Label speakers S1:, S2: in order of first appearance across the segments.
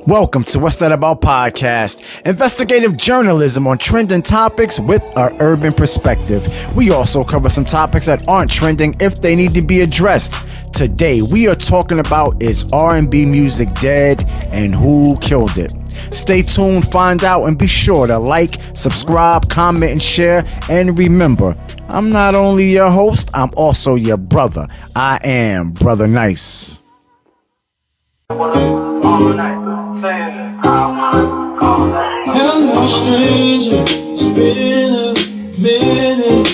S1: Welcome to What's That About podcast, investigative journalism on trending topics with our urban perspective. We also cover some topics that aren't trending if they need to be addressed. Today, we are talking about is R&B music dead and who killed it? Stay tuned, find out, and be sure to like, subscribe, comment, and share. And remember, I'm not only your host, I'm also your brother. I am Brother Nice.
S2: Hello, stranger. It's been a minute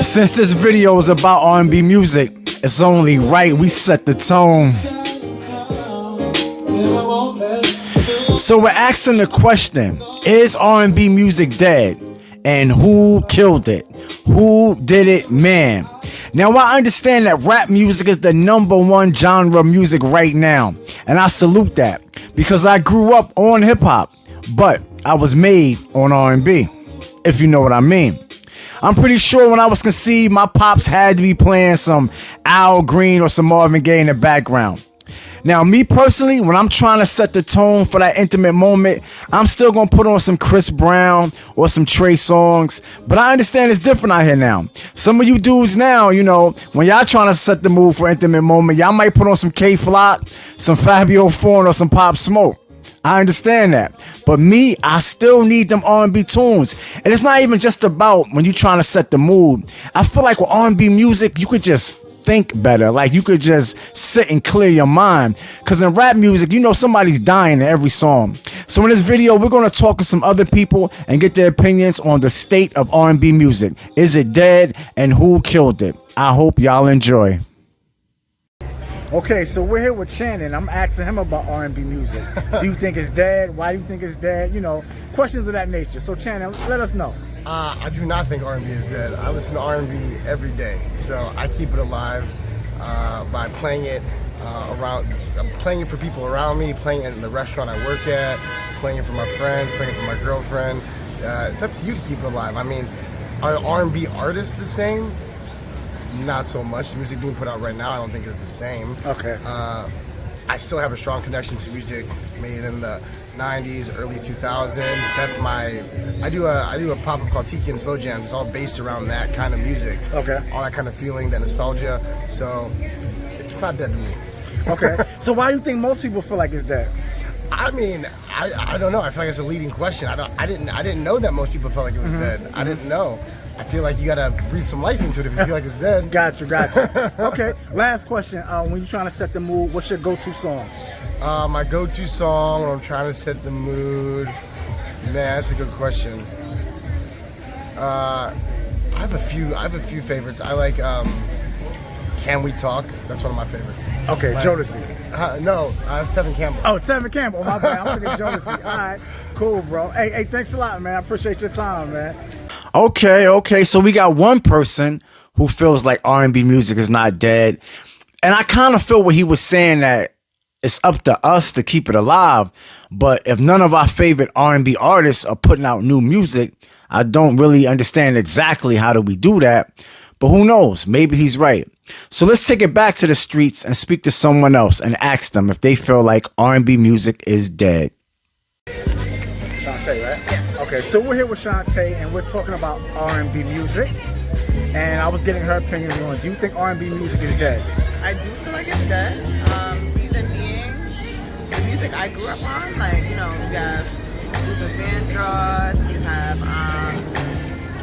S1: Since this video is about R&B music, it's only right we set the tone. So we're asking the question, is R&B music dead? And who killed it? Who did it, man? Now, I understand that rap music is the number one genre of music right now, and I salute that because I grew up on hip-hop, but I was made on R&B, if you know what I mean. I'm pretty sure when I was conceived, my pops had to be playing some Al Green or some Marvin Gaye in the background. Now, me personally, when I'm trying to set the tone for that intimate moment, I'm still going to put on some Chris Brown or some Trey songs. But I understand it's different out here now. Some of you dudes now, you know, when y'all trying to set the mood for intimate moment, y'all might put on some K-Flock, some Fabio Foreign, or some Pop Smoke. I understand that. But me, I still need them R&B tunes. And it's not even just about when you're trying to set the mood. I feel like with R&B music, you could just think better. Like you could just sit and clear your mind. Because in rap music, you know somebody's dying in every song. So in this video, we're going to talk to some other people and get their opinions on the state of R&B music. Is it dead and who killed it? I hope y'all enjoy. Okay, so we're here with Shannon. I'm asking him about R&B music. Do you think it's dead? Why do you think it's dead? You know, questions of that nature. So Shannon, let us know.
S3: I do not think R&B is dead. I listen to R&B every day, so I keep it alive by playing it around. I'm playing it for people around me, playing it in the restaurant I work at, playing it for my friends, playing it for my girlfriend. It's up to you to keep it alive. I mean, are R&B artists the same? Not so much. The music being put out right now, I don't think is the same.
S1: Okay.
S3: I still have a strong connection to music made in the 90s, early 2000s. That's my. I do a pop-up called Tiki and Slow Jams. It's all based around that kind of music.
S1: Okay.
S3: All that kind of feeling, that nostalgia. So it's not dead to me.
S1: Okay. So why do you think most people feel like it's dead?
S3: I mean, I don't know. I feel like it's a leading question. I didn't know that most people felt like it was dead. I didn't know. I feel like you gotta breathe some life into it if you feel like it's dead.
S1: Gotcha. Okay, last question. When you're trying to set the mood, what's your go-to song?
S3: My go-to song when I'm trying to set the mood, man, that's a good question. I have a few favorites. I like Can We Talk? That's one of my favorites.
S1: Okay, Jodeci.
S3: No, it's Tevin Campbell.
S1: Oh, Tevin Campbell. My bad. I'm thinking Jodeci. All right, cool, bro. Hey, thanks a lot, man. I appreciate your time, man. Okay. So we got one person who feels like R&B music is not dead. And I kind of feel what he was saying, that it's up to us to keep it alive. But if none of our favorite R&B artists are putting out new music, I don't really understand exactly how do we do that. But who knows? Maybe he's right. So let's take it back to the streets and speak to someone else and ask them if they feel like R&B music is dead. Shantae, right?
S4: Yes.
S1: Okay, so we're here with Shantae and we're talking about R&B music. And I was getting her opinions on, do you think R&B music is dead?
S4: I do feel like it's dead. Reason being, the music I grew up on, like, you know, you have Luther Vandross, you have,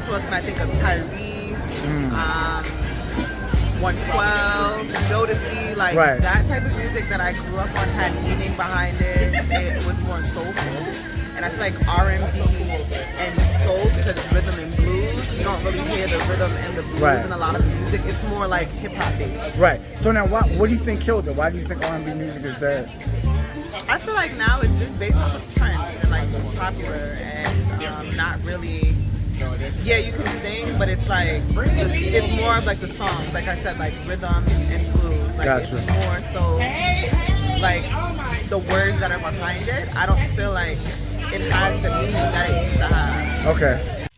S4: who else can I think of? Tyrese, 112, Jodeci, like
S1: right.
S4: That type of music that I grew up on had meaning behind it. It was more soulful. And I feel like R&B and soul, because it's rhythm and blues, you don't really hear the rhythm and the blues in a lot of the music. It's more like hip-hop based.
S1: Right. So now, what do you think killed it? Why do you think R&B music is dead?
S4: I feel like now it's just based off of trends and like what's popular and not really. Yeah, you can sing, but it's like it's more of like the songs. Like I said, like rhythm and blues. Like
S1: Gotcha.
S4: It's more so like the words that are behind it. I don't feel like it has the meaning that it used to have.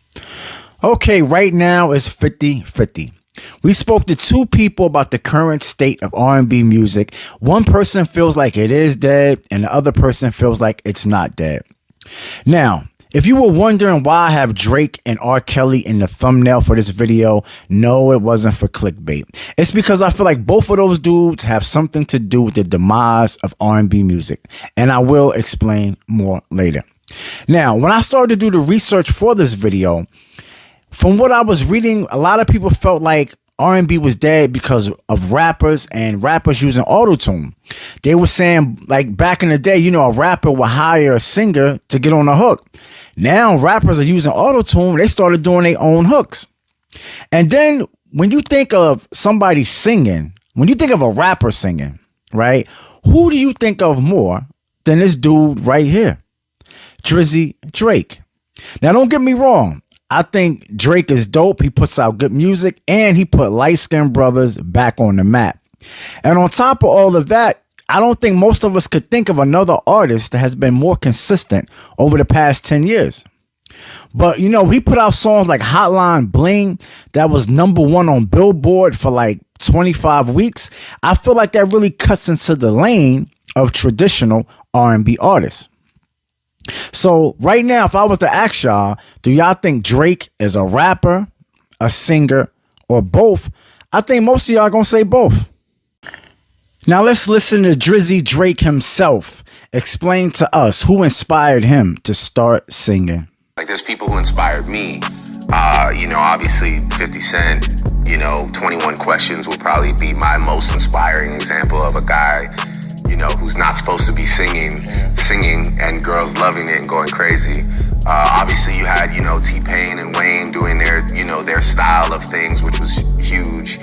S1: Okay, right now it's 50-50. We spoke to two people about the current state of R&B music. One person feels like it is dead, and the other person feels like it's not dead. Now, if you were wondering why I have Drake and R. Kelly in the thumbnail for this video, no, it wasn't for clickbait. It's because I feel like both of those dudes have something to do with the demise of R&B music, and I will explain more later. Now, when I started to do the research for this video, from what I was reading, a lot of people felt like R&B was dead because of rappers and rappers using autotune. They were saying, like, back in the day, you know, a rapper would hire a singer to get on a hook. Now rappers are using autotune. They started doing their own hooks. And then when you think of somebody singing, when you think of a rapper singing, right, who do you think of more than this dude right here? Drizzy Drake. Now, don't get me wrong. I think Drake is dope. He puts out good music, and he put light-skinned brothers back on the map. And on top of all of that, I don't think most of us could think of another artist that has been more consistent over the past 10 years. But, you know, he put out songs like Hotline Bling that was #1 on Billboard for like 25 weeks. I feel like that really cuts into the lane of traditional R&B artists. So right now, if I was to ask y'all, do y'all think Drake is a rapper, a singer, or both? I think most of y'all gonna say both. Now let's listen to Drizzy Drake himself explain to us who inspired him to start singing.
S5: Like, there's people who inspired me. You know, obviously 50 Cent, you know, 21 Questions will probably be my most inspiring example of a guy, you know, who's not supposed to be singing and girls loving it and going crazy. Obviously you had, you know, T-Pain and Wayne doing their, you know, their style of things, which was huge.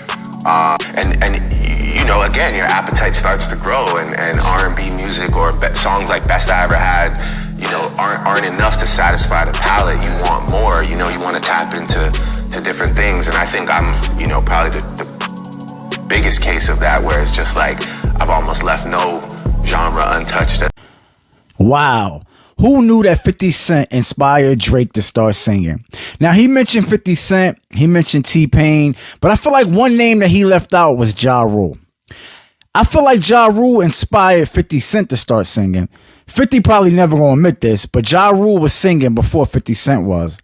S5: And you know, again, your appetite starts to grow, and R&B music or songs like Best I Ever Had, you know, aren't enough to satisfy the palate. You want more, you know, you want to tap into different things. And I think I'm, you know, probably the biggest case of that, where it's just like, I've almost left no genre untouched.
S1: Wow. Who knew that 50 Cent inspired Drake to start singing? Now, he mentioned 50 Cent, he mentioned T-Pain, but I feel like one name that he left out was Ja Rule. I feel like Ja Rule inspired 50 Cent to start singing. 50 probably never gonna admit this, but Ja Rule was singing before 50 Cent was.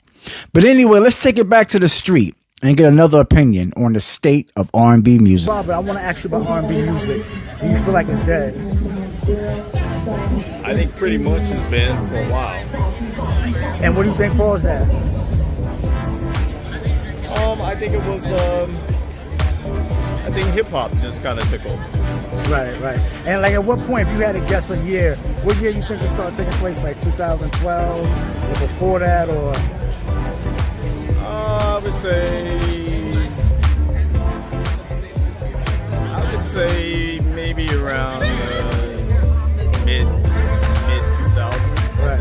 S1: But anyway, let's take it back to the street and get another opinion on the state of R&B music.
S6: Robert, I want to ask you about R&B music. Do you feel like it's dead?
S7: I think pretty much it's been for a while.
S6: And what do you think caused that?
S7: I think it was, I think hip hop just kind of took over.
S6: Right. And like, at what point, if you had to guess a year, what year you think it started taking place? Like 2012 or before that, or?
S7: I would say maybe around mid 2000s.
S6: Right.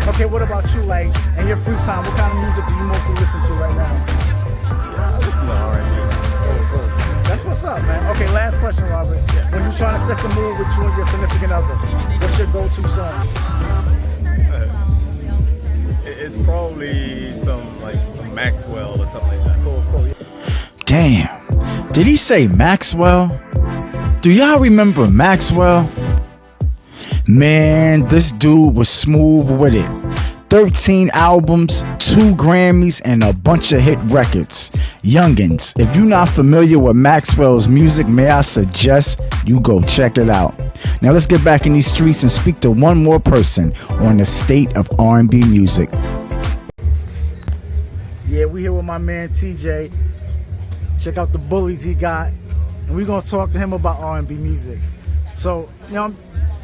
S6: Okay, what about you? Like, in your free time, what kind of music do you mostly listen to right now?
S7: Yeah, I listen to R&B.
S6: That's what's up, man. Okay, last question, Robert. When you're trying to set the mood with you and your significant other, what's your go-to song?
S7: It's probably some Maxwell or something like that.
S6: Cool.
S1: Damn, did he say Maxwell? Do y'all remember Maxwell? Man, this dude was smooth with it. 13 albums, 2 Grammys, and a bunch of hit records. Youngins, if you're not familiar with Maxwell's music, may I suggest you go check it out. Now let's get back in these streets and speak to one more person on the state of R&B music.
S6: Yeah, we here with my man TJ. Check out the bullies he got, and we're gonna talk to him about R&B music. So, you know,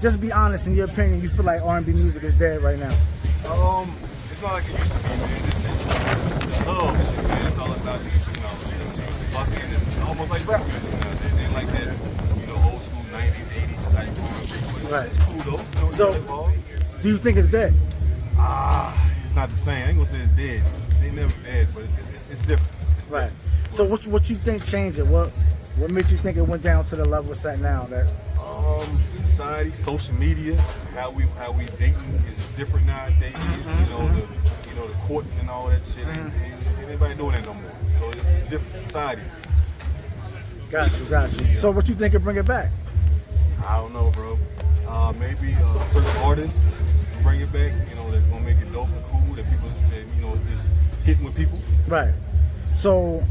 S6: just be honest, in your opinion, you feel like R&B music is dead right now?
S8: It's not like it used to be, man. Oh shit, man, it's all about these, you know, just fucking and almost like rap music now. They like that, you know, old school 90s, 80s type R&B.
S6: Right.
S8: It's cool though. You know,
S6: So, do you think it's dead?
S8: It's not the same. I ain't gonna say it's dead. They never dead, but it's different. It's
S6: Right.
S8: different.
S6: So what you think changed it? What made you think it went down to the level it's at now? That
S8: Society, social media, how we dating is different nowadays. You know the courting and all that shit. Ain't anybody doing that no more. So it's different society.
S6: Got you. So what you think of Bring It Back?
S8: I don't know, bro. Maybe certain artists to bring it back. You know, that's gonna make it dope and cool. That people, is hitting with people.
S6: Right. So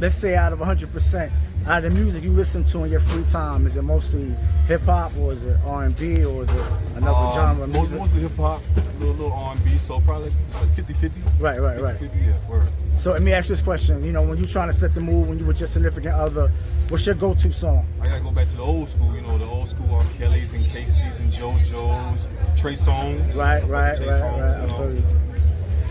S6: let's say out of 100%, out of the music you listen to in your free time, is it mostly hip hop or is it R&B or is it another genre of music?
S8: Mostly hip hop, a little R&B. So probably like 50-50.
S6: Right.
S8: 50-50, yeah, word.
S6: So let me ask you this question. You know, when you're trying to set the mood, when you with your significant other, what's your go-to song?
S8: I gotta go back to the old school. You know, the old school R. Kelly's and Casey's and JoJo's, Trey Songz.
S6: Right.
S8: I feel you.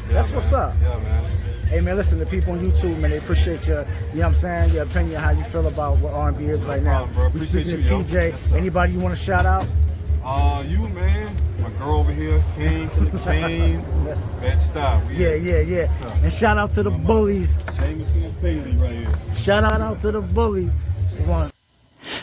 S6: That's what's up.
S8: Yeah, man.
S6: Hey man, listen, the people on YouTube, man, they appreciate your, you know what I'm saying, your opinion, how you feel about what R&B is right now.
S8: Bro.
S6: We speaking to
S8: Appreciate you, yo.
S6: TJ.
S8: Yes, sir.
S6: Anybody you want to shout out?
S8: You, man. My girl over here, Kane, Bad Style.
S6: Yeah. And shout out to the bullies.
S8: Jameson and Bailey right here.
S6: Shout out to the bullies. One.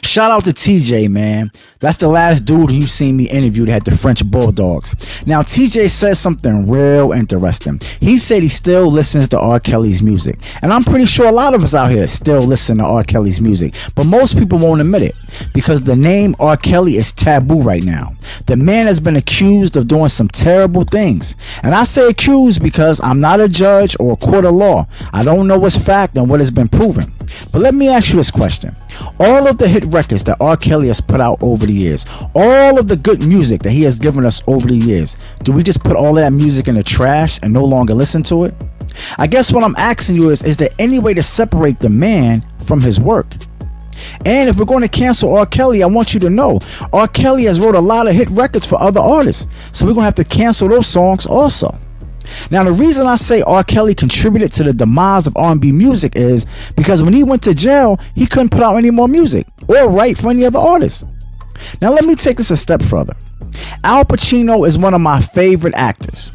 S1: Shout out to TJ, man. That's the last dude who you seen me interview that had the French Bulldogs. Now, TJ said something real interesting. He said he still listens to R. Kelly's music. And I'm pretty sure a lot of us out here still listen to R. Kelly's music. But most people won't admit it because the name R. Kelly is taboo right now. The man has been accused of doing some terrible things. And I say accused because I'm not a judge or a court of law. I don't know what's fact and what has been proven. But let me ask you this question. All of the hit records that R. Kelly has put out over the years, all of the good music that he has given us over the years, do we just put all of that music in the trash and no longer listen to it? I guess what I'm asking you is there any way to separate the man from his work? And if we're going to cancel R. Kelly, I want you to know R. Kelly has wrote a lot of hit records for other artists, so we're going to have to cancel those songs also. Now, the reason I say R. Kelly contributed to the demise of R&B music is because when he went to jail, he couldn't put out any more music or write for any other artists. Now, let me take this a step further. Al Pacino is one of my favorite actors.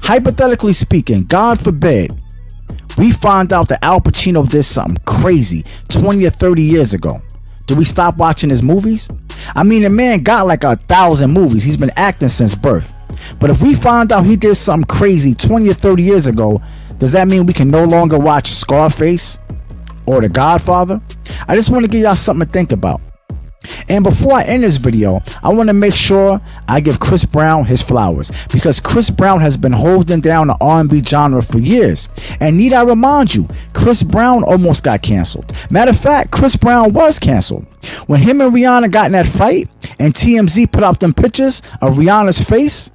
S1: Hypothetically speaking, God forbid, we find out that Al Pacino did something crazy 20 or 30 years ago. Do we stop watching his movies? I mean, the man got like 1,000 movies. He's been acting since birth. But if we find out he did something crazy 20 or 30 years ago, does that mean we can no longer watch Scarface or The Godfather? I just want to give y'all something to think about. And before I end this video, I want to make sure I give Chris Brown his flowers, because Chris Brown has been holding down the R&B genre for years. And need I remind you, Chris Brown almost got canceled. Matter of fact, Chris Brown was canceled. When him and Rihanna got in that fight and TMZ put out them pictures of Rihanna's face,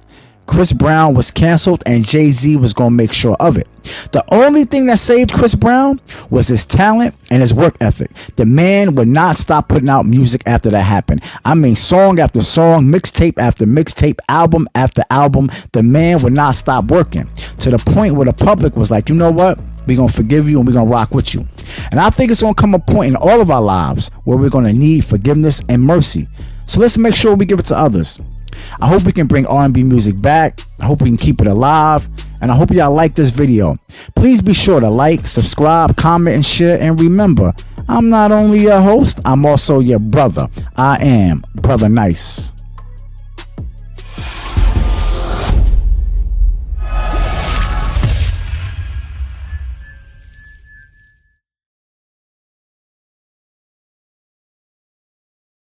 S1: Chris Brown was canceled and Jay-Z was going to make sure of it. The only thing that saved Chris Brown was his talent and his work ethic. The man would not stop putting out music after that happened. I mean, song after song, mixtape after mixtape, album after album. The man would not stop working to the point where the public was like, you know what? We're going to forgive you and we're going to rock with you. And I think it's going to come a point in all of our lives where we're going to need forgiveness and mercy. So let's make sure we give it to others. I hope we can bring R&B music back. I hope we can keep it alive. And I hope y'all like this video. Please be sure to like, subscribe, comment, and share. And remember, I'm not only your host, I'm also your brother. I am Brother Nice.